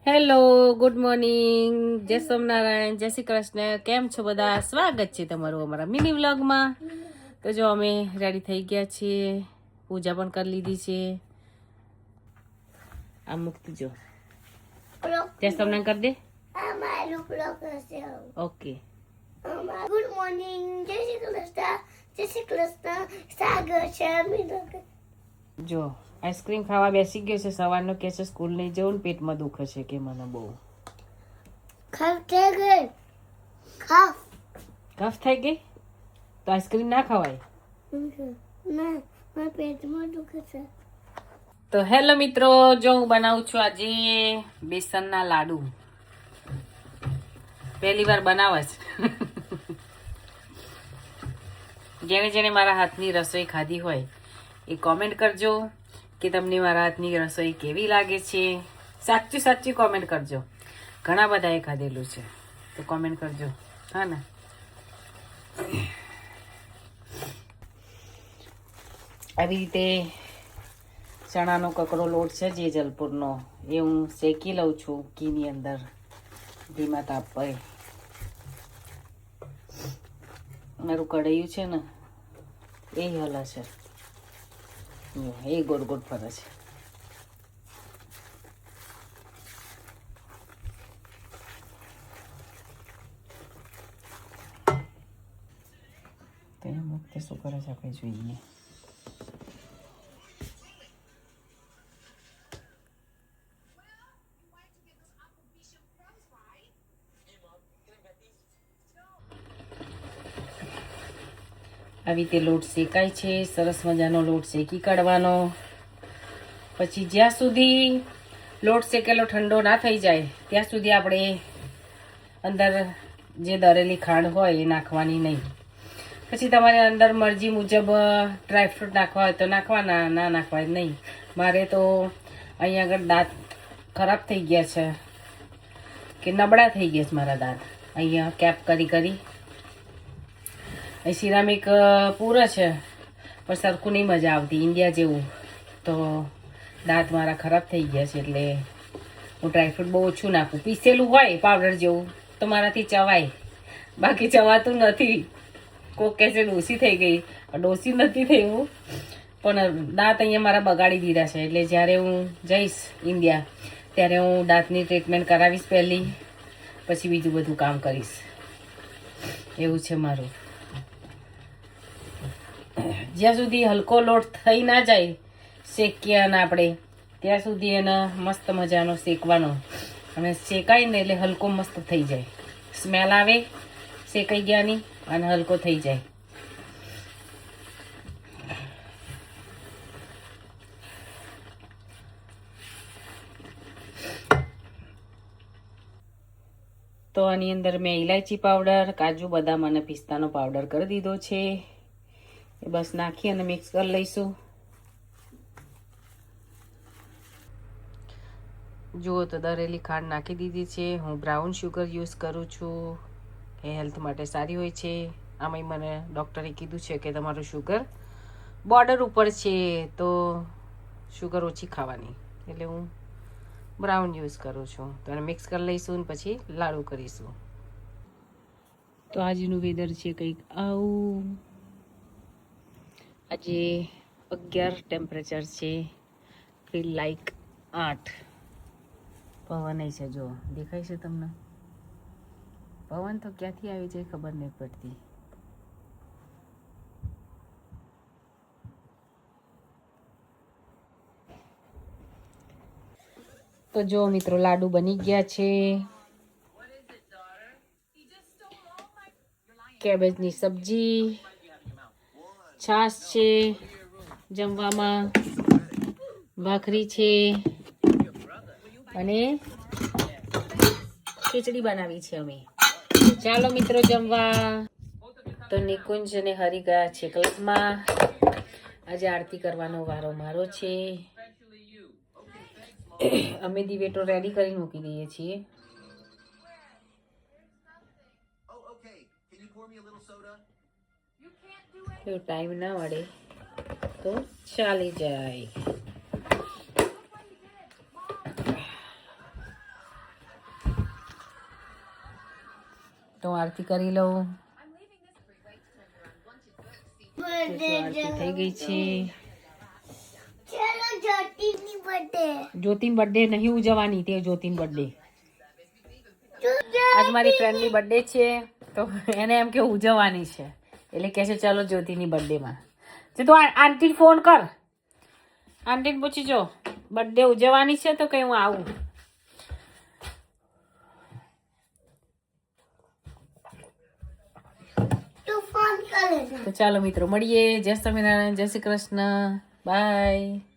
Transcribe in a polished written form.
Hello, good morning, જય સોમનારાયણ, જય શ્રી કૃષ્ણ. કેમ છો બધા? સ્વાગત છે તમારું અમારા મિની વ્લોગમાં. તો જો અમે રેડી થઈ ગયા છીએ, પૂજા પણ કરી લીધી છે. આ મુક્તિ જો જય સોમનારાયણ કરી દે. ઓકે, ગુડ મોર્નિંગ, જય શ્રી કૃષ્ણ, જય શ્રી કૃષ્ણ. સ્વાગત છે જો આઈસ્ક્રીમ ખાવા બેસી ગયો છે. સવારનો કે છે સ્કૂલ નહીં જવું ને પેટમાં દુખે છે કે મને બહુ કફ થઈ ગઈ. કફ થઈ ગઈ તો આઈસ્ક્રીમ ના ખવાય. ના, મારા પેટમાં દુખે છે. તો હેલો મિત્રો, જો હું બનાવું છું આજે બેસનના લાડુ. પહેલી વાર બનાવે છે. જેને જેને મારા હાથની રસોઈ ખાધી હોય એ કોમેન્ટ કરજો કે તમને મારા હાથની રસોઈ કેવી લાગે છે. સાચું સાચું કોમેન્ટ કરજો. ઘણા બધાએ ખાધેલું છે તો કોમેન્ટ કરજો, હા ને. આવી રીતે ચણાનો કકરો લોટ છે જે જલપુરનો, એ હું શેકી લઉં છું ઘીની અંદર ધીમા તાપ પર. મારું કઢાયું છે ને એ હલા છે, એ ગોળ ગોળ ફરે છે. તો એ વખતે શું કરે છે આપણે જોઈએ. આવી રીતે લોટ શેકાય છે. સરસ મજાનો લોટ શેકી કાઢવાનો. પછી જ્યાં સુધી લોટ શેકેલો ઠંડો ના થઈ જાય ત્યાં સુધી આપણે અંદર જે દરેલી ખાંડ હોય એ નાખવાની નહીં. પછી તમારે અંદર મરજી મુજબ ડ્રાયફ્રૂટ નાખવા હોય તો નાખવાના, ના નાખવા નહીં. મારે તો અહીંયા આગળ દાંત ખરાબ થઈ ગયા છે કે નબળા થઈ ગયા છે મારા દાંત. અહીંયા કેપ કરી કરી એ સિરામિક પૂરે છે પણ સરખું નહીં મજા આવતી ઇન્ડિયા જેવું. તો દાંત મારા ખરાબ થઈ ગયા છે એટલે હું ડ્રાયફ્રૂટ બહુ ઓછું નાખું. પીસેલું હોય પાવડર જેવું તો મારાથી ચવાય, બાકી ચવાતું નથી. કોક કહે છે ડોસી થઈ ગઈ, ડોસી નથી થયું પણ દાંત અહીંયા મારા બગાડી દીધા છે. એટલે જ્યારે હું જઈશ ઇન્ડિયા ત્યારે હું દાંતની ટ્રીટમેન્ટ કરાવીશ પહેલી, પછી બીજું બધું કામ કરીશ. એવું છે મારું. જ્યાં સુધી હલકો લોટ થઈ ના જાય શેકીએ અને આપણે ત્યાં સુધી એને મસ્ત મજાનો શેકવાનો. અને શેકાય ને એટલે હલકો મસ્ત થઈ જાય, સ્મેલ આવે શેકાઈ ગયાની અને હલકો થઈ જાય. તો આની અંદર મેં ઇલાયચી પાવડર, કાજુ બદામ અને પિસ્તાનો પાવડર કરી દીધો છે. એ બસ નાખી અને મિક્સ કરી લઈશું. જુઓ તો દરેલી ખાંડ નાખી દીધી છે. હું બ્રાઉન શુગર યુઝ કરું છું, એ હેલ્થ માટે સારી હોય છે. આમાંય મને ડૉક્ટરે કીધું છે કે તમારું શુગર બોર્ડર ઉપર છે તો શુગર ઓછી ખાવાની, એટલે હું બ્રાઉન યુઝ કરું છું. તો એને મિક્સ કરી લઈશું અને પછી લાડુ કરીશું. તો આજનું વેધર છે કંઈક આવું. આજે 11 ટેમ્પરેચર છે, ફીલ લાઈક 8. પવન છે, જો દેખાય છે તમને? પવન તો ક્યાંથી આવી જાય ખબર નહીં પડતી. તો જો મિત્રો લાડુ બની ગયા છે. કેબેજની સબ્જી, છાશ છે, જમવામાં ભાખરી છે અને ખીચડી બનાવી છે અમે. ચાલો મિત્રો જમવા. તો નિકુંજ અને હરી ગયા છે ક્લબમાં. આજે આરતી કરવાનો વારો મારો છે. અમે દિવેટો રેડી કરી મૂકી દઈએ છીએ. જો ટાઈમ ના મળે તો ચાલી જાય. તો હું આરતી કરી લઉં. બર્થડે આરતી થઈ ગઈ છે. ચલો જ્યોતિની બર્થડે. જ્યોતિન બર્થડે નહીં ઉજવવાની, તે જ્યોતિન બર્થડે. આજ મારી ફ્રેન્ડની બર્થડે છે તો એને એમ કે ઉજવવાની છે, એટલે કહે છે ચલો જ્યોતિની બર્થડેમાં. તો તું આંટીને ફોન કર, આંટીને પૂછી જો બર્થડે ઉજવવાની છે તો કઈ હું આવું. તું ફોન કરે છે. તો ચાલો મિત્રો મળીએ. જય સ્વામિનારાયણ, જય શ્રી કૃષ્ણ, બાય.